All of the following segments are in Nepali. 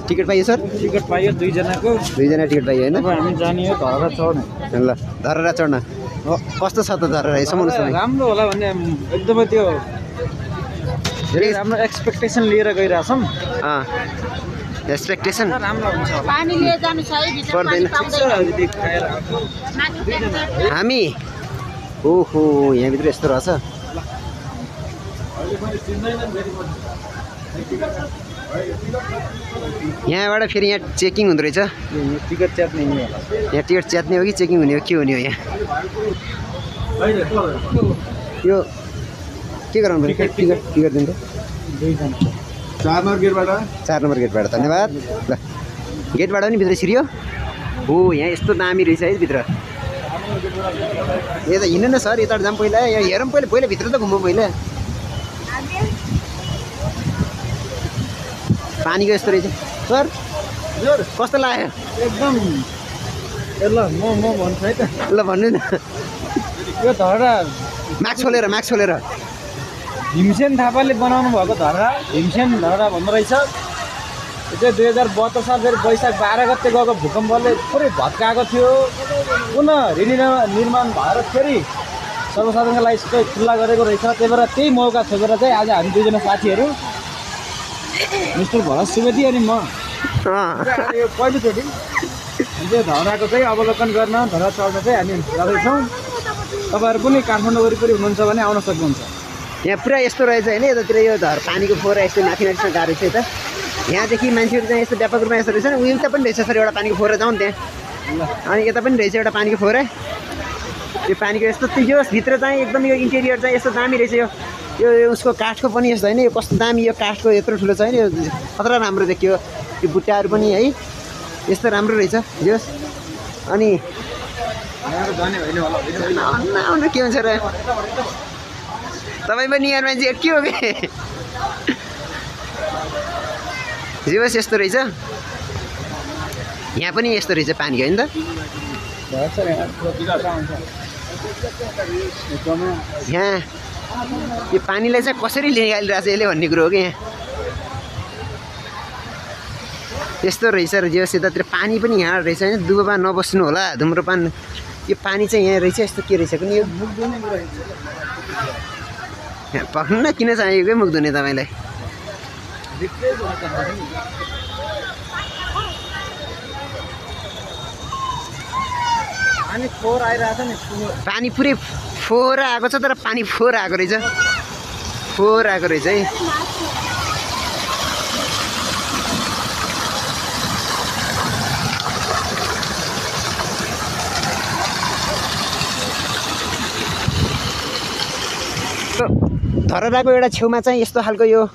टिकट पाइयो सर? टिकट पाइयो दुईजनाको। दुईजना टिकट पाइयो होइन? अब हामी जाने हो धरहरा चढ्न। ल धरहरा चढ्न कस्तो छ त धरहरा यसो भन्नुहोस् तपाईँ। राम्रो होला भन्ने एकदमै त्यो धेरै राम्रो एक्सपेक्टेसन लिएर गइरहेछौँ। एक्सपेक्टेसन राम्रो हुन्छ होला। पानी लिएर जानु छ है भित्र पर्दैन। हामी ओहो यहाँभित्र यस्तो रहेछ। यहाँबाट फेरि यहाँ चेकिङ हुँदो रहेछ। टिकट च्यात्ने नि होला। यहाँ टिकट च्यात्ने हो कि चेकिङ हुने हो के हुने हो यहाँ? यो के गराउनु पर्छ? टिकट दिनु त। 4 नम्बर गेटबाट। 4 नम्बर गेटबाट धन्यवाद। ल गेटबाट पनि भित्र छिरियो। हो यहाँ यस्तो दामी रहेछ है भित्र। यता हिँड्नु न सर, यता जाऊँ पहिला। यहाँ हेरौँ पहिला भित्र त घुमौँ पहिला। पानीको यस्तो रहेछ सर, कस्तो लाग्यो? एकदम ल म भन्छु है त। ल भन्नु न। यो धरहरा मास्क खोलेर भीमसेन थापाले बनाउनु भएको धरहरा भीमसेन धरहरा भन्दो रहेछ। यो चाहिँ 2072 साल फेरि वैशाख 12 गते गएको भूकम्पले पुरै भत्काएको थियो। पुनः निर्माण भएर फेरि सर्वसाधारणको लागि सबै खुल्ला गरेको रहेछ। त्यही भएर त्यही मौका खोजेर चाहिँ आज हामी दुईजना साथीहरू मिस्टर भरत सुवेदी अनि म यो पहिलोचोटि त्यो धरहराको चाहिँ अवलोकन गर्न धरहरा चढ्न चाहिँ हामी जाँदैछौँ। तपाईँहरू पनि काठमाडौँ वरिपरि हुनुहुन्छ भने आउन सक्नुहुन्छ। यहाँ पुरा यस्तो रहेछ होइन? यतातिर यो पानीको फोहोर यस्तो माथिसम्म गएको रहेछ यता। यहाँदेखि मान्छेहरू चाहिँ यस्तो व्यापक रूपमा यस्तो रहेछ नि। उता पनि रहेछ सर एउटा पानीको फोहोर, जाउँ त्यहाँ। अनि यता पनि रहेछ एउटा पानीको फोहोर। यो पानीको यस्तो यो भित्र चाहिँ एकदम यो इन्टेरियर चाहिँ यस्तो दामी रहेछ। यो उसको काठको पनि यस्तो होइन? यो कस्तो दामी यो काठको यत्रो ठुलो छ होइन? यो खतरा राम्रो देखियो। यो बुट्टाहरू पनि है यस्तो राम्रो रहेछ जो। अनि आउनु के हुन्छ र? तपाईँ पनि यहाँ मान्छे के हो बे? जियोस् यस्तो रहेछ। यहाँ पनि यस्तो रहेछ पानी होइन त? यहाँ यो पानीलाई चाहिँ कसरी निकालिरहेछ यसले भन्ने कुरो हो कि यहाँ यस्तो रहेछ र। जो यतातिर पानी पनि यहाँ रहेछ होइन? दुबोमा नबस्नु होला, धुम्रपान। यो पानी चाहिँ यहाँ रहेछ। यस्तो के रहेछ कुनै यो यहाँ पक्नु किन चाहिएको मुख धुने तपाईँलाई? पानी फोहोर आइरहेछ नि। पानी पुरै फोहोर आएको छ तर पानी फोहोर आएको रहेछ। फोहोर आएको रहेछ है। धरहराको एउटा छेउमा चाहिँ यस्तो खालको यो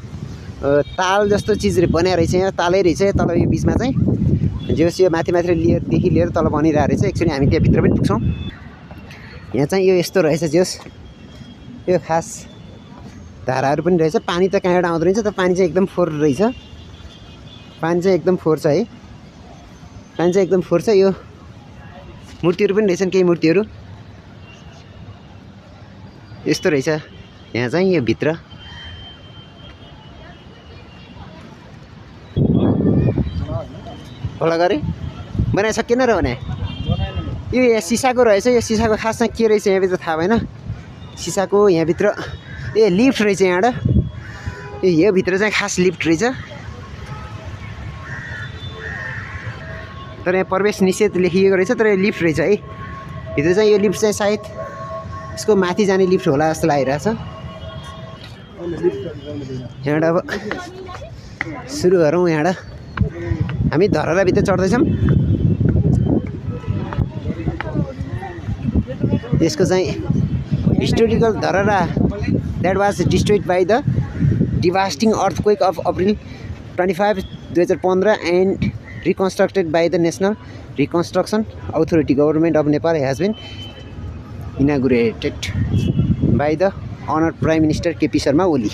ताल जस्तो चिजहरू बनाएर रहेछ। यहाँ तालै रहेछ तल यो बिचमा चाहिँ। जोस् यो माथि लिएरदेखि लिएर तल बनिरहेको रहेछ। एकचोटि हामी त्यहाँभित्र पनि पुग्छौँ। यहाँ चाहिँ यो यस्तो रहेछ जोस्। यो खास धाराहरू पनि रहेछ। पानी त कहाँबाट आउँदो रहेछ त? पानी चाहिँ एकदम फोहोर रहेछ। पानी चाहिँ एकदम फोहोर छ है। पानी चाहिँ एकदम फोहोर छ। यो मूर्तिहरू पनि रहेछन्, केही मूर्तिहरू यस्तो रहेछ। यहाँ चाहिँ यो भित्र होला गरे बनाइसकेन र भने यो यहाँ सिसाको रहेछ। यो सिसाको खास चाहिँ के रहेछ यहाँभित्र थाहा भएन। सिसाको यहाँभित्र ए लिफ्ट रहेछ यहाँबाट। यो भित्र चाहिँ खास लिफ्ट रहेछ। तर यहाँ प्रवेश निषेध लेखिएको रहेछ तर यो लिफ्ट रहेछ है। भित्र चाहिँ यो लिफ्ट चाहिँ सायद यसको माथि जाने लिफ्ट होला जस्तो लागिरहेछ। यहाँबाट अब सुरु गरौँ। यहाँबाट हामी धरहराभित्र चढ्दैछौँ। यसको चाहिँ historical Dharahara that was destroyed by the devastating earthquake of April 25, 2015 and reconstructed by the national reconstruction authority government of Nepal has been inaugurated by the honour prime minister KP Sharma Oli.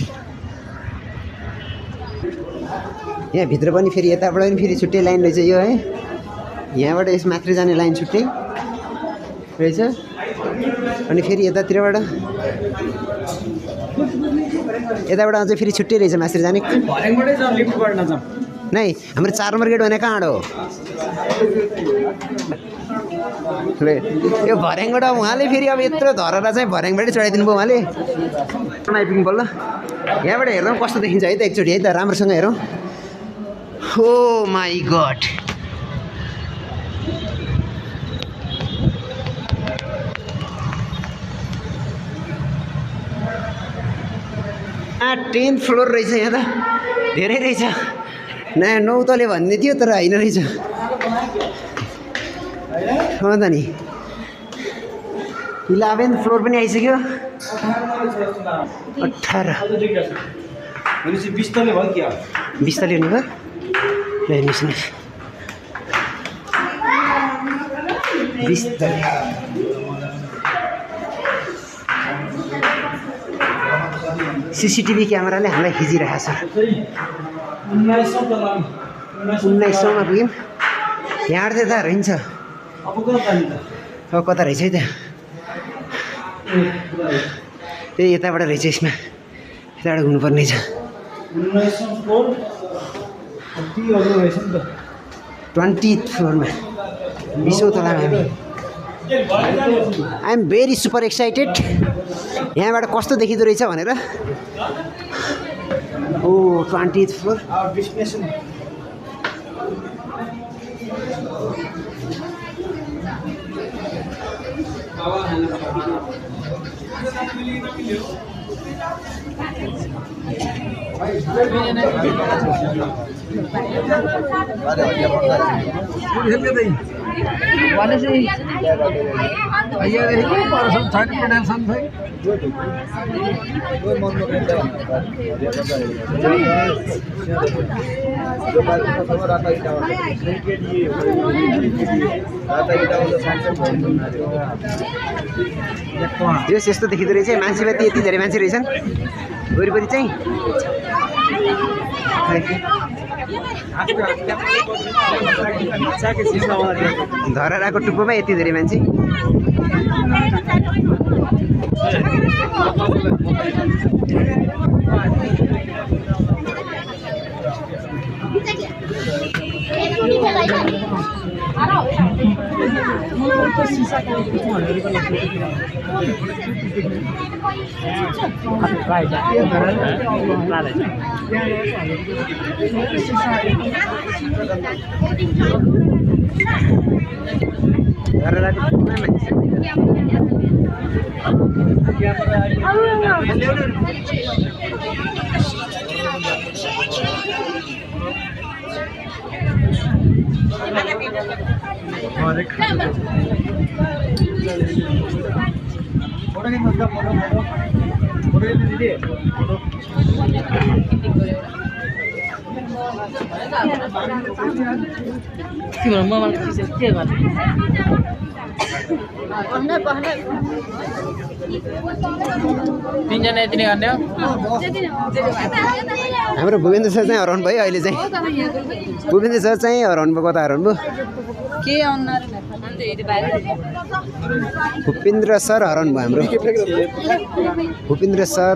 यहाँ भित्र पनि फेरि यताबाट पनि फेरि छुट्टै लाइन रहेछ यो है। यहाँबाट यस माथि जाने लाइन छुट्टै रहेछ। अनि फेरि यतातिरबाट यताबाट अझै फेरि छुट्टै रहेछ मासेर जाने भर्याङबाटै जाउँ लिफ्टबाट नजाउँ नै हाम्रो 4 नम्बर गेट भने कहाँ हो ले यो भर्याङबाट उहाँले फेरि अब यत्रो धररा चाहिँ भर्याङबाटै चढाइदिनु भयो उहाँले आइपुग्नु पर्ला यहाँबाट हेर्दा कस्तो देखिन्छ है त एकचोटि है त राम्रोसँग हेरौँ ओ माई गड टेन्थ फ्लोर रहेछ यहाँ त धेरै रहेछ नयाँ 9 तले भन्ने थियो तर होइन रहेछ हो त नि 11th फ्लोर पनि आइसक्यो 18 भनेपछि 20 तले भयो क्या 20 तले हुनुभयो ल हेर्नुहोस् न 20 तले सीसीटीभी क्यामेराले हामीलाई खिचिरहेको छ 1900 मा पुग्यौँ यहाँबाट त रहन्छ अब कता रहेछ है त त्यही यताबाट रहेछ यसमा यताबाट घुम्नुपर्ने छ 20th फ्लोरमा 20औं तलामा हामी I am very super excited यहाँबाट कस्तो देखिँदो रहेछ भनेर ओ 20th फ्लोर यस्तो देखिँदो रहेछ मान्छे माथि यति धेरै मान्छे रहेछन् वरिपरि चाहिँ धरहराको टुप्पोमा यति धेरै मान्छे तीनजना यति नै गर्ने हो हाम्रो भूपेन्द्र सर चाहिँ हराउनु भयो अहिले चाहिँ भूपेन्द्र सर चाहिँ हराउनु भयो कता हराउनु भयो भूपेन्द्र सर हराउनु भयो हाम्रो भूपेन्द्र सर